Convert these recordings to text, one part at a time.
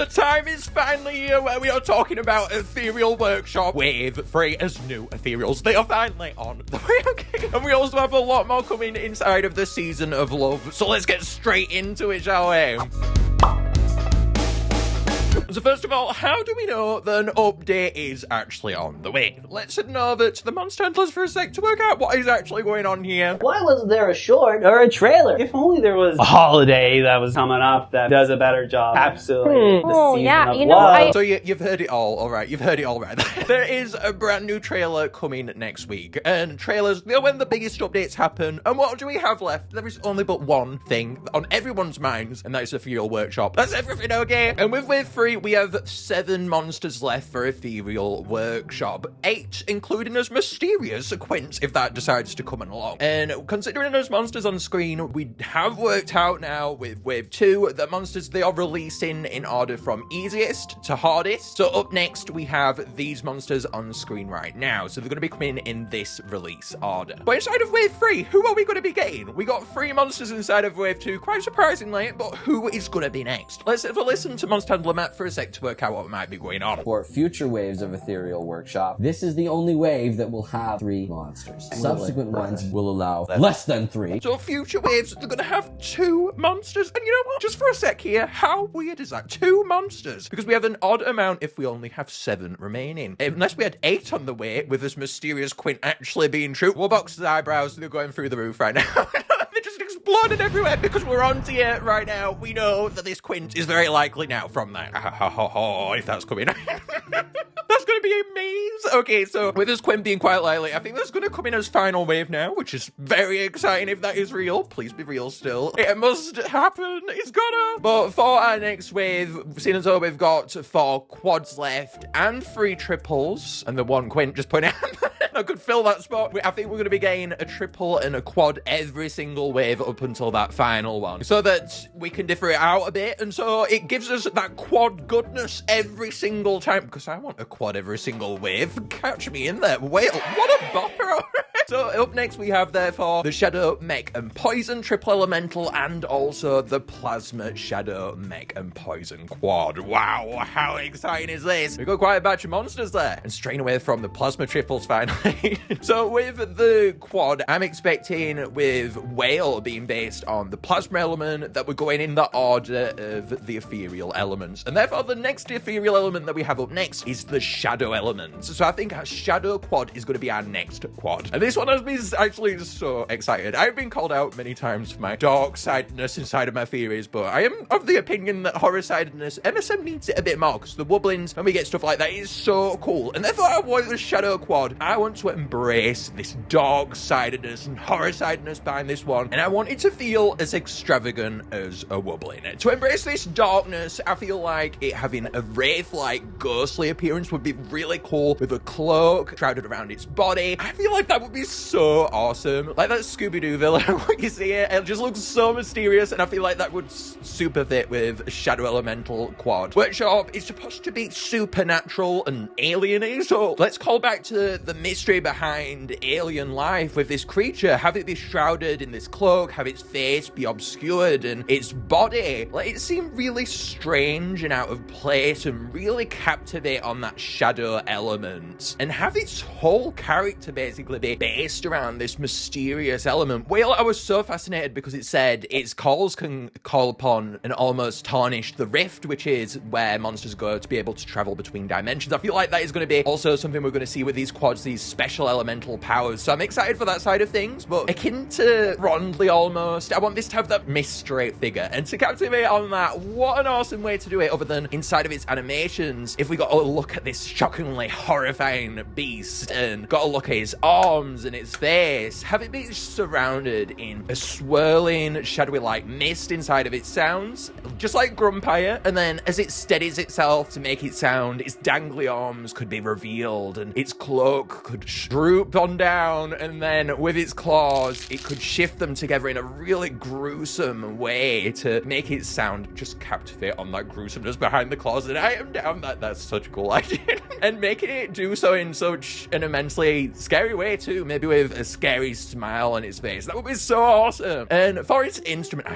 The time is finally here where we are talking about Ethereal Workshop Wave 3 as new Ethereals. They are finally on the way, okay? And we also have a lot more coming inside of the Season of Love. So let's get straight into it, shall we? So first of all, how do we know that an update is actually on the way? Let's head over to the monster handlers for a sec to work out what is actually going on here. Why wasn't there a short or a trailer? If only there was a holiday that was coming up that does a better job. Absolutely. Oh, yeah, you know, So you've heard it all right? You've heard it all right. There is a brand new trailer coming next week, and trailers, they're when the biggest updates happen. And what do we have left? There is only but one thing on everyone's minds, and that is Ethereal Workshop. That's everything, okay? And with Wave 3, we have 7 monsters left for Ethereal Workshop. 8, including as mysterious Quint, if that decides to come along. And considering those monsters on screen, we have worked out now with Wave 2 that monsters, they are releasing in order from easiest to hardest. So up next, we have these monsters on screen right now. So they're going to be coming in this release order. But inside of Wave 3, who are we going to be getting? We got 3 monsters inside of Wave 2, quite surprisingly, but who is going to be next? Let's have a listen to Monster Handler Matt for a sec to work out what might be going on. For future waves of Ethereal Workshop, this is the only wave that will have 3 monsters. Subsequent ones will allow less than 3. So future waves, they're going to have 2 monsters. And you know what? Just for a sec here, how weird is that? 2 monsters. Because we have an odd amount if we only have 7 remaining. Unless we had 8 on the way, with this mysterious Quint actually being true. Warbox's eyebrows, they're going through the roof right now. They're just exploding everywhere because we're on to it right now. We know that this Quint is very likely now from that. If that's coming. That's going to be a maze. Okay, so with this Quint being quite likely, I think that's going to come in as final wave now, which is very exciting if that is real. Please be real still. It must happen. It's gonna. But for our next wave, seeing as though we've got 4 quads left and 3 triples, and the 1 Quint just put out. I could fill that spot. I think we're going to be getting a triple and a quad every single wave up until that final one, so that we can differ it out a bit, and so it gives us that quad goodness every single time, because I want a quad every single wave. Catch me in there. Wait, what a bopper. So up next we have therefore the Shadow, Mech and Poison triple elemental, and also the Plasma Shadow, Mech and Poison quad. Wow, how exciting is this? We've got quite a batch of monsters there, and straying away from the Plasma triples finally. So with the quad, I'm expecting with Whale being based on the Plasma element, that we're going in the order of the ethereal elements, and therefore the next ethereal element that we have up next is the Shadow element. So I think our Shadow quad is going to be our next quad, and this one has me actually so excited. I've been called out many times for my dark-sidedness inside of my theories, but I am of the opinion that horror-sidedness, MSM needs it a bit more, because the Wublins, when we get stuff like that, is so cool. And therefore I want the Shadow quad. I want to embrace this dark-sidedness and horror-sidedness behind this one, and I want it to feel as extravagant as a Wublin. To embrace this darkness, I feel like it having a wraith-like ghostly appearance would be really cool, with a cloak shrouded around its body. I feel like that would be so awesome. Like that Scooby-Doo villain, when you see it, it just looks so mysterious, and I feel like that would super fit with Shadow Elemental quad. Workshop is supposed to be supernatural and alien-y, so let's call back to the mystery behind alien life with this creature. Have it be shrouded in this cloak, have its face be obscured, and its body, like, it seemed really strange and out of place, and really captivate on that shadow element, and have its whole character basically be based around this mysterious element. Well, I was so fascinated because it said its calls can call upon and almost tarnish the rift, which is where monsters go to be able to travel between dimensions. I feel like that is going to be also something we're going to see with these quads, these special elemental powers. So I'm excited for that side of things, but akin to Rondley almost, I want this to have that mystery figure. And to captivate on that, what an awesome way to do it other than inside of its animations. If we got to look at this shockingly horrifying beast and got to look at its arms and its face, have it be surrounded in a swirling, shadowy like mist inside of its sounds, just like Grumpire, and then as it steadies itself to make it sound, its dangly arms could be revealed and its cloak could droop on down, and then with its claws it could shift them together in a really gruesome way to make it sound just captivate on that gruesomeness behind the claws. And I am down that that's such a cool idea. And making it do so in such an immensely scary way too maybe with a scary smile on his face. That would be so awesome. And for its instrument,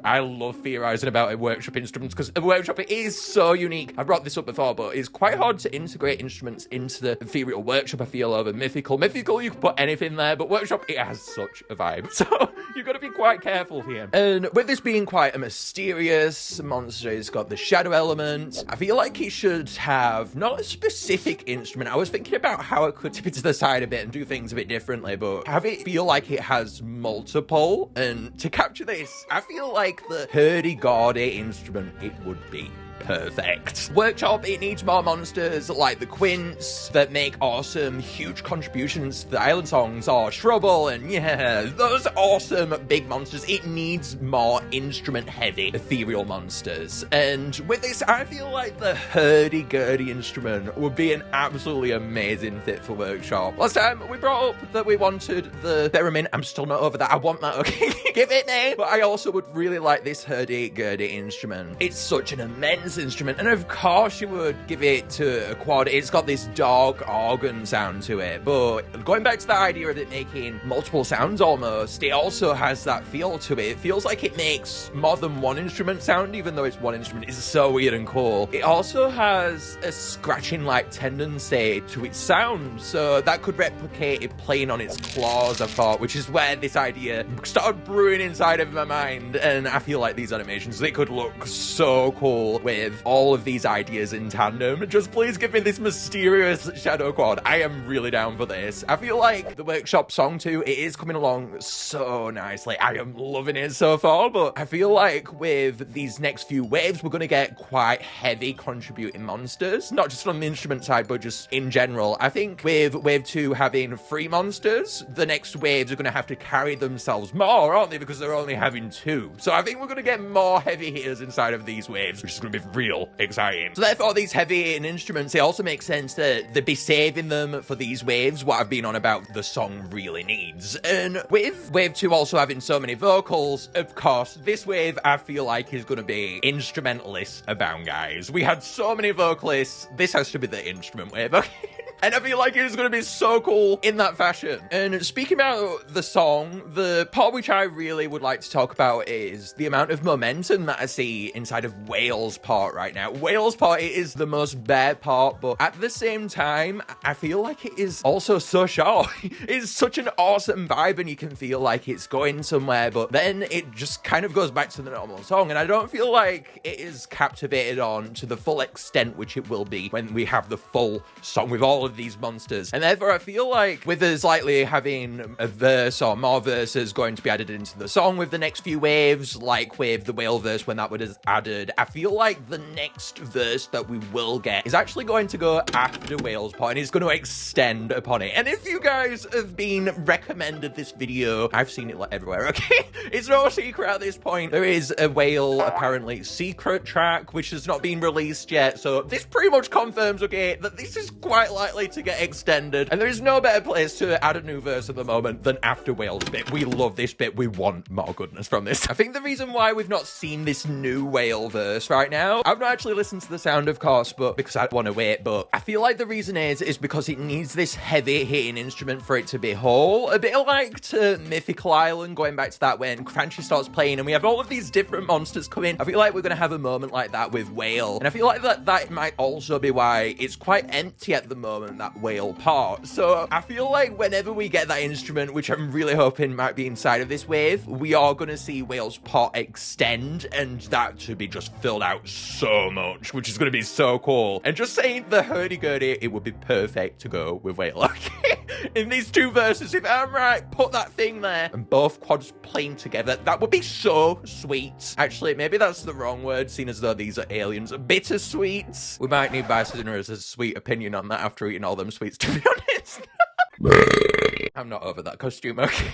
I love theorizing about a workshop instruments, because a workshop, it is so unique. I brought this up before, but it's quite hard to integrate instruments into the Ethereal Workshop, I feel, over Mythical. Mythical, you can put anything there, but Workshop, it has such a vibe. So you've got to be quite careful here. And with this being quite a mysterious monster, it's got the shadow element. I feel like it should have not a specific instrument. I was thinking about how it could tip it to the side a bit and do things a bit differently, but have it feel like it has multiple. And to capture this, I feel like the hurdy-gurdy instrument, it would be perfect. Workshop, it needs more monsters like the Quints that make awesome, huge contributions to the island songs, or Shrubble, and yeah, those awesome big monsters. It needs more instrument-heavy ethereal monsters. And with this, I feel like the hurdy-gurdy instrument would be an absolutely amazing fit for Workshop. Last time, we brought up that we wanted the theremin. I'm still not over that. I want that, okay? Give it me! But I also would really like this hurdy-gurdy instrument. It's such an immense instrument, and of course you would give it to a quad. It's got this dark organ sound to it, but going back to the idea of it making multiple sounds almost, it also has that feel to it. It feels like it makes more than one instrument sound, even though it's one instrument. It's so weird and cool. It also has a scratching like tendency to its sound, so that could replicate it playing on its claws, I thought, which is where this idea started brewing inside of my mind. And I feel like these animations, they could look so cool with all of these ideas in tandem. Just please give me this mysterious shadow quad. I am really down for this. I feel like the Workshop song too, it is coming along so nicely. I am loving it so far, but I feel like with these next few waves, we're going to get quite heavy contributing monsters, not just on the instrument side, but just in general. I think with wave 2 having 3 monsters, the next waves are going to have to carry themselves more, aren't they? Because they're only having 2. So I think we're going to get more heavy hitters inside of these waves, which is going to be real exciting. So therefore, these heavy hitting instruments, it also makes sense that they'd be saving them for these waves, what I've been on about the song really needs. And with wave 2 also having so many vocals, of course, this wave I feel like is going to be instrumentalist abound, guys. We had so many vocalists, this has to be the instrument wave, okay? And I feel like it's going to be so cool in that fashion. And speaking about the song, the part which I really would like to talk about is the amount of momentum that I see inside of Whale's part right now. Whale's part, it is the most bare part, but at the same time, I feel like it is also so short. It's such an awesome vibe, and you can feel like it's going somewhere, but then it just kind of goes back to the normal song, and I don't feel like it is captivated on to the full extent which it will be when we have the full song with all of these monsters. And therefore, I feel like with us likely having a verse or more verses going to be added into the song with the next few waves, like with the whale verse when that was added, I feel like the next verse that we will get is actually going to go after Whale's part, and it's going to extend upon it. And if you guys have been recommended this video, I've seen it like everywhere, okay? It's no secret at this point. There is a Whale, apparently, secret track, which has not been released yet, so this pretty much confirms, okay, that this is quite likely to get extended, and there is no better place to add a new verse at the moment than after Whale's bit. We love this bit. We want more goodness from this. I think the reason why we've not seen this new Whale verse right now, I've not actually listened to the sound, of course, but because I want to wait, but I feel like the reason is because it needs this heavy hitting instrument for it to be whole. A bit like to Mythical Island, going back to that when Crunchy starts playing and we have all of these different monsters come in. I feel like we're going to have a moment like that with Whale, and I feel like that might also be why it's quite empty at the moment, that Whale part. So I feel like whenever we get that instrument, which I'm really hoping might be inside of this wave, we are going to see Whale's part extend, and that to be just filled out so much, which is going to be so cool. And just saying the hurdy-gurdy, it would be perfect to go with Whale, okay? In these two verses, if I'm right, put that thing there and both quads playing together. That would be so sweet. Actually, maybe that's the wrong word, seeing as though these are aliens. Bittersweet. We might need Bisonor's sweet opinion on that after eating all them sweets, to be honest. I'm not over that costume, okay?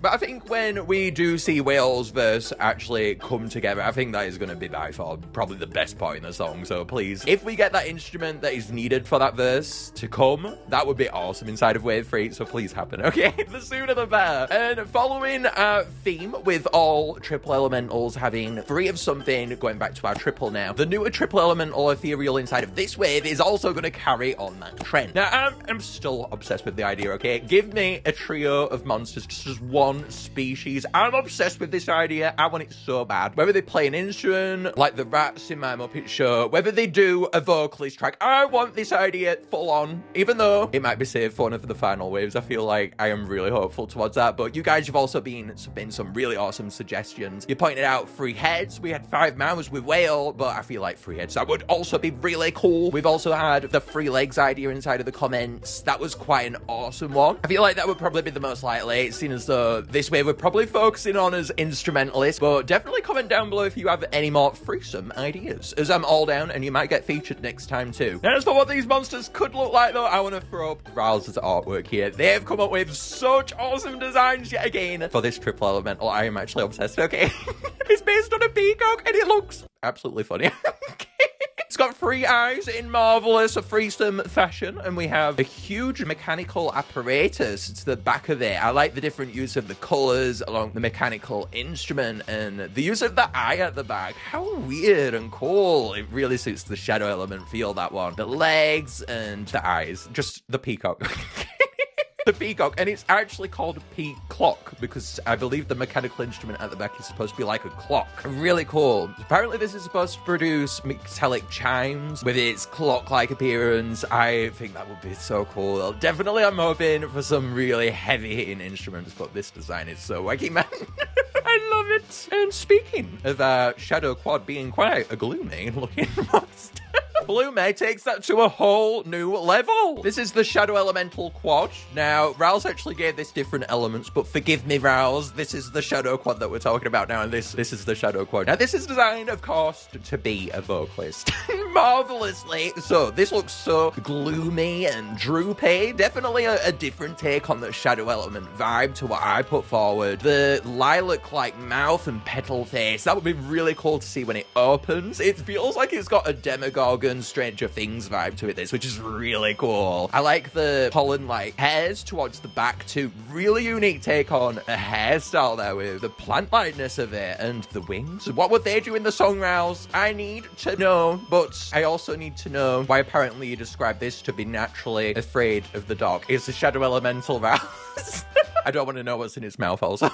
But I think when we do see Whale's verse actually come together, I think that is going to be by far probably the best part in the song. So please, if we get that instrument that is needed for that verse to come, that would be awesome inside of Wave 3. So please happen, okay? The sooner the better. And following our theme with all triple elementals having 3 of something, going back to our triple now, the newer triple elemental ethereal inside of this wave is also going to carry on that trend. Now, I'm still obsessed with the idea, okay? Give me a trio of monsters, just one species. I'm obsessed with this idea. I want it so bad. Whether they play an instrument, like the rats in my Muppet Show, whether they do a vocalist track, I want this idea full on. Even though it might be saved for one of the final waves, I feel like I am really hopeful towards that. But you guys have also been some really awesome suggestions. You pointed out 3 heads. We had 5 mouths with Whale, but I feel like 3 heads, that would also be really cool. We've also had the 3 legs idea inside of the comments. That was quite an awesome one. I feel like that would probably be the most likely, seeing as though this wave we're probably focusing on as instrumentalists. But definitely comment down below if you have any more threesome ideas, as I'm all down and you might get featured next time too. Now, as for what these monsters could look like though, I want to throw up Ral's artwork here. They've come up with such awesome designs yet again for this triple elemental. I am actually obsessed, okay? It's based on a peacock and it looks absolutely funny. It's got 3 eyes in marvelous threesome fashion, and we have a huge mechanical apparatus to the back of it. I like the different use of the colors along the mechanical instrument and the use of the eye at the back. How weird and cool. It really suits the shadow element feel, that one. The legs and the eyes, just the peacock. The peacock, and it's actually called Peak Clock because I believe the mechanical instrument at the back is supposed to be like a clock. Really cool. Apparently this is supposed to produce metallic chimes with its clock-like appearance. I think that would be so cool. Definitely I'm hoping for some really heavy-hitting instruments, but this design is so wacky, man. I love it. And speaking of Shadow Quad being quite a gloomy looking monster, Blume takes that to a whole new level. This is the Shadow Elemental Quad. Now, Rouse actually gave this different elements, but forgive me, Rouse, this is the Shadow Quad that we're talking about now, and this is the Shadow Quad. Now, this is designed, of course, to be a vocalist. Marvelously. So, this looks so gloomy and droopy. Definitely a different take on the Shadow Element vibe to what I put forward. The lilac-like mouth and petal face, that would be really cool to see when it opens. It feels like it's got a Demogorgon Stranger Things vibe to it, this, which is really cool. I like the pollen-like hairs towards the back too. Really unique take on a hairstyle there with the plant-likeness of it and the wings. What would they do in the song, Rouse? I need to know, but I also need to know why apparently you describe this to be naturally afraid of the dark. Is the Shadow Elemental, Rouse? I don't want to know what's in his mouth also.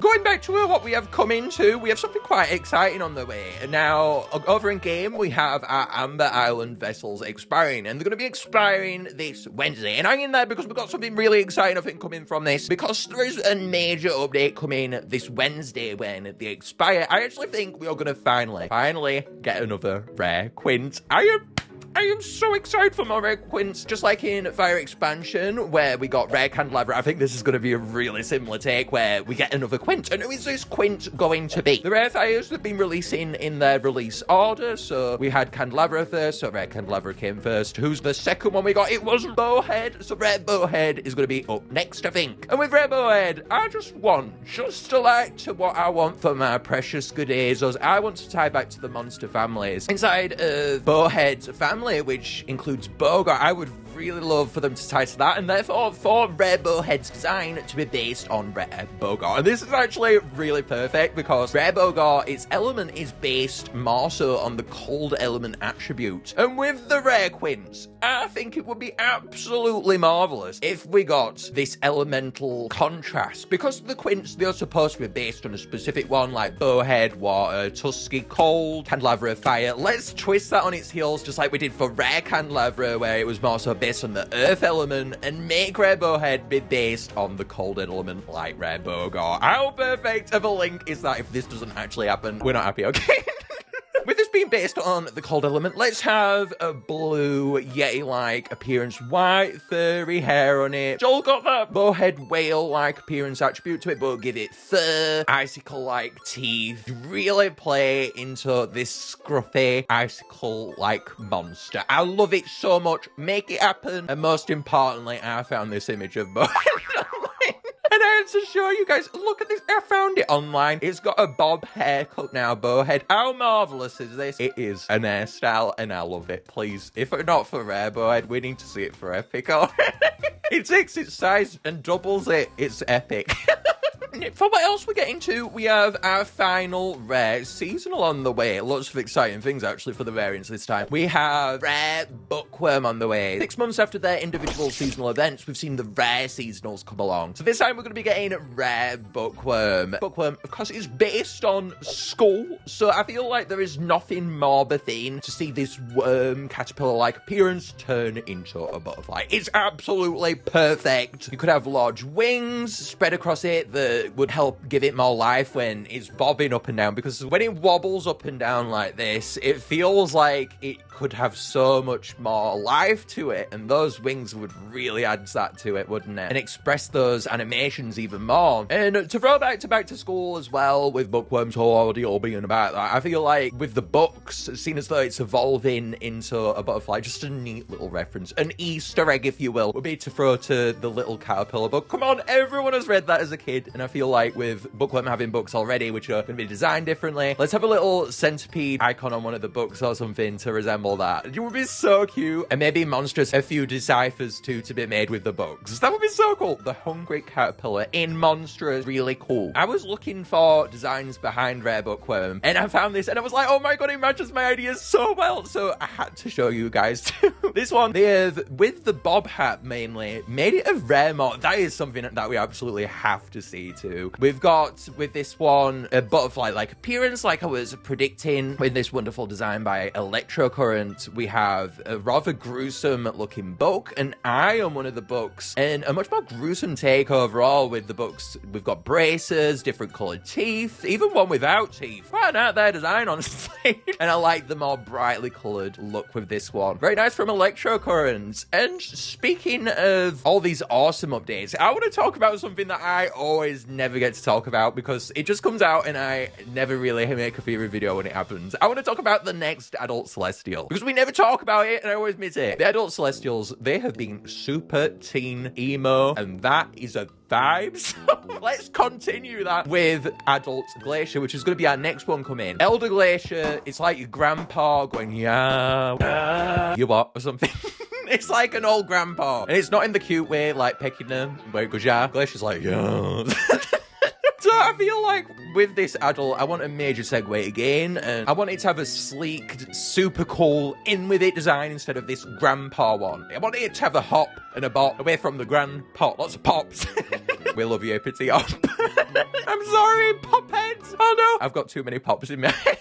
Going back to what we have come into, we have something quite exciting on the way. Now, over in game, we have our Amber Island vessels expiring, and they're going to be expiring this Wednesday. And I'm in there because we've got something really exciting, I think, coming from this, because there is a major update coming this Wednesday when they expire. I actually think we are going to finally get another rare quint. I am so excited for more rare quints, just like in Fire Expansion, where we got rare candelabra. I think this is going to be a really similar take, where we get another quint. And who is this quint going to be? The rare fires have been releasing in their release order, so we had candelabra first, so rare candelabra came first. Who's the second one we got? It was Bowhead, so rare Bowhead is going to be up next, I think. And with rare Bowhead, I just want, to what I want for my precious goodies. I want to tie back to the monster families. Inside of Bowhead's family, which includes Bogart, I would really love for them to tie to that, and therefore for Rare Bowhead's design to be based on Rare Bogart. And this is actually really perfect because Rare Bogart, its element is based more so on the cold element attribute. And with the rare quints, I think it would be absolutely marvelous if we got this elemental contrast, because the quints, they're supposed to be based on a specific one, like Bowhead, water, Tusky, cold, candelabra, fire. Let's twist that on its heels, just like we did for Rare Candelabra, where it was more so based on the earth element, and make Rare Bowhead be based on the cold element like Rare Bogart. How perfect of a link is that if this doesn't actually happen? We're not happy, okay? With this being based on the cold element, let's have a blue Yeti-like appearance, white furry hair on it. Joel got that Bowhead whale-like appearance attribute to it, but give it fur, icicle-like teeth. Really play into this scruffy icicle-like monster. I love it so much. Make it happen. And most importantly, I found this image of Bowhead. And I to show you guys. Look at this. I found it online. It's got a bob haircut now, Bowhead. How marvelous is this? It is an hairstyle, and I love it. Please, if not for Rare, Bowhead, we need to see it for Epic. It takes its size and doubles it. It's epic. For what else we're getting to, we have our final Rare seasonal on the way. Lots of exciting things, actually, for the variants this time. We have Rare Bookworm on the way. 6 months after their individual seasonal events, we've seen the Rare seasonals come along. So this time, we're going to be getting Rare Bookworm. Bookworm, of course, is based on Skull, so I feel like there is nothing more befitting to see this worm caterpillar-like appearance turn into a butterfly. It's absolutely perfect. You could have large wings spread across it that would help give it more life when it's bobbing up and down, because when it wobbles up and down like this, it feels like it could have so much more life to it, and those wings would really add that to it, wouldn't it? And express those animations even more. And to throw back to School as well, with Bookworm's whole ordeal being about that, I feel like with the books, seen as though it's evolving into a butterfly, just a neat little reference, an Easter egg, if you will, would be to throw to the little caterpillar book. Come on, everyone has read that as a kid, and I feel like with Bookworm having books already, which are going to be designed differently, let's have a little centipede icon on one of the books or something to resemble that. It would be so cute. And maybe monstrous, a few deciphers too to be made with the books. That would be so cool. The hungry caterpillar in monstrous, really cool. I was looking for designs behind Rare Bookworm, and I found this, and I was like, oh my god, it matches my ideas so well. So I had to show you guys too. This one, they have, with the bob hat mainly, made it a rare mod. That is something that we absolutely have to see too. We've got, with this one, a butterfly-like appearance, like I was predicting, with this wonderful design by Electrocurrent. We have a rather gruesome-looking book, an eye on one of the books, and a much more gruesome take overall with the books. We've got braces, different coloured teeth, even one without teeth. Quite an out there design, honestly. And I like the more brightly coloured look with this one. Very nice from Electrocurrent. And speaking of all these awesome updates, I want to talk about something that I always never get to talk about because it just comes out and I never really make a theory video when it happens. I want to talk about the next Adult Celestial, because we never talk about it and I always miss it. The Adult Celestials, they have been super teen emo, and that is a vibes. Let's continue that with Adult Glaishur, which is going to be our next one coming. Elder Glaishur, it's like your grandpa going, yeah, you what, or something. It's like an old grandpa, and it's not in the cute way, like pecking them, where it goes, yeah. Glaishur's like, yeah. So I feel like with this adult, I want a major segue again, and I want it to have a sleek, super cool, in with it design instead of this grandpa one. I want it to have a hop and a bop away from the grandpa. Lots of pops. We love you, Pity Hop. I'm sorry, pop heads. Oh no. I've got too many pops in my head.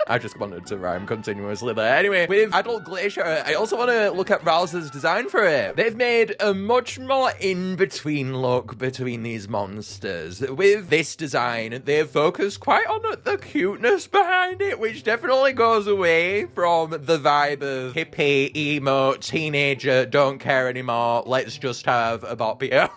I just wanted to rhyme continuously there. Anyway, with Adult Glaishur, I also want to look at Rouser's design for it. They've made a much more in-between look between these monsters. With this design, they've focused quite on the cuteness behind it, which definitely goes away from the vibe of hippie, emo, teenager, don't care anymore, let's just have a bop here.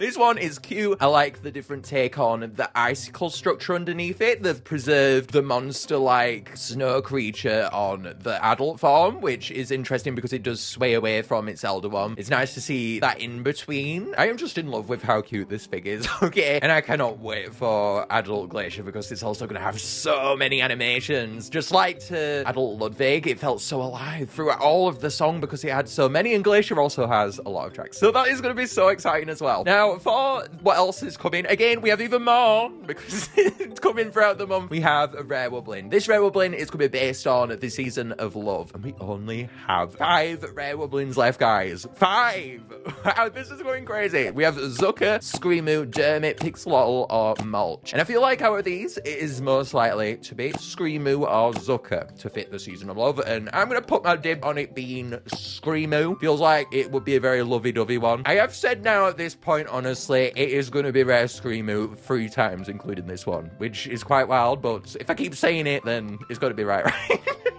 This one is cute. I like the different take on the icicle structure underneath it. They've preserved the monster-like snow creature on the adult form, which is interesting because it does sway away from its elder one. It's nice to see that in between. I am just in love with how cute this figure is, okay? And I cannot wait for Adult Glaishur because it's also going to have so many animations. Just like to Adult Ludwig, it felt so alive throughout all of the song because it had so many, and Glaishur also has a lot of tracks. So that is going to be so exciting as well. Now, for what else is coming, again, we have even more because it's coming throughout the month. We have a Rare Wublin. This Rare Wublin is going to be based on the Season of Love, and we only have 5 Rare Wublins left, guys. 5! Wow, this is going crazy. We have Zucker, Screamoo, Dermot, Pixelotl, or Mulch. And I feel like out of these, it is most likely to be Screamoo or Zucker to fit the Season of Love, and I'm going to put my dib on it being Screamoo. Feels like it would be a very lovey-dovey one. I have said now at this point, honestly, it is going to be Rare Screamoo 3 times, including this one, which is quite wild, but if I keep saying it, then it's got to be right?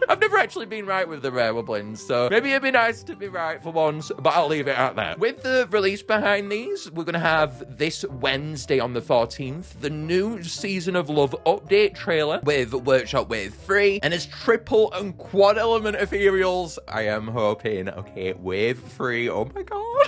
I've never actually been right with the Rare Wublins, so maybe it'd be nice to be right for once, but I'll leave it at that. With the release behind these, we're going to have this Wednesday on the 14th, the new Season of Love update trailer with Workshop Wave 3, and it's triple and quad element Ethereals. I am hoping, okay, Wave 3, oh my god.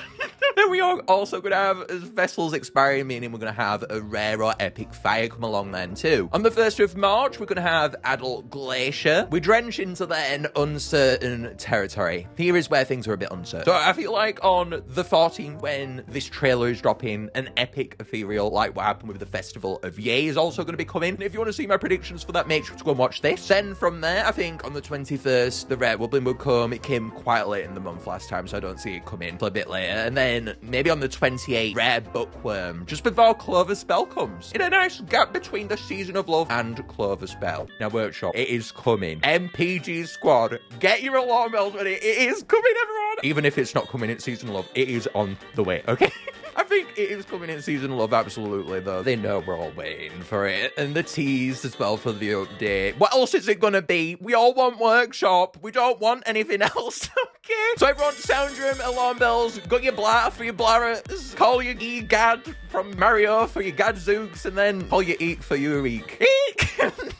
We are also going to have, as vessels expiring, meaning we're going to have a rare or epic fire come along then too. On the 1st of March, we're going to have adult Glaishur. We drench into then uncertain territory. Here is where things are a bit uncertain. So I feel like on the 14th, when this trailer is dropping, an epic ethereal like what happened with the Festival of Yay is also going to be coming. And if you want to see my predictions for that, make sure to go and watch this. Then from there, I think on the 21st, the Rare Wublin will come. It came quite late in the month last time, so I don't see it coming until a bit later. And then maybe on the 28th, Rare Bookworm, just before Clover Spell comes. In a nice gap between the Season of Love and Clover Spell. Now, Workshop, it is coming. MPG Squad, get your alarm bells ready. It is coming, everyone. Even if it's not coming in Season of Love, it is on the way, okay? I think it is coming in Season of Love, absolutely, though. They know we're all waiting for it. And the tease as well for the update. What else is it gonna be? We all want Workshop. We don't want anything else, okay? So everyone, sound your alarm bells. Got your blah for your Blarets. Call your Gad from Mario for your Gadzooks. And then call your Eek for your Eek. Eek!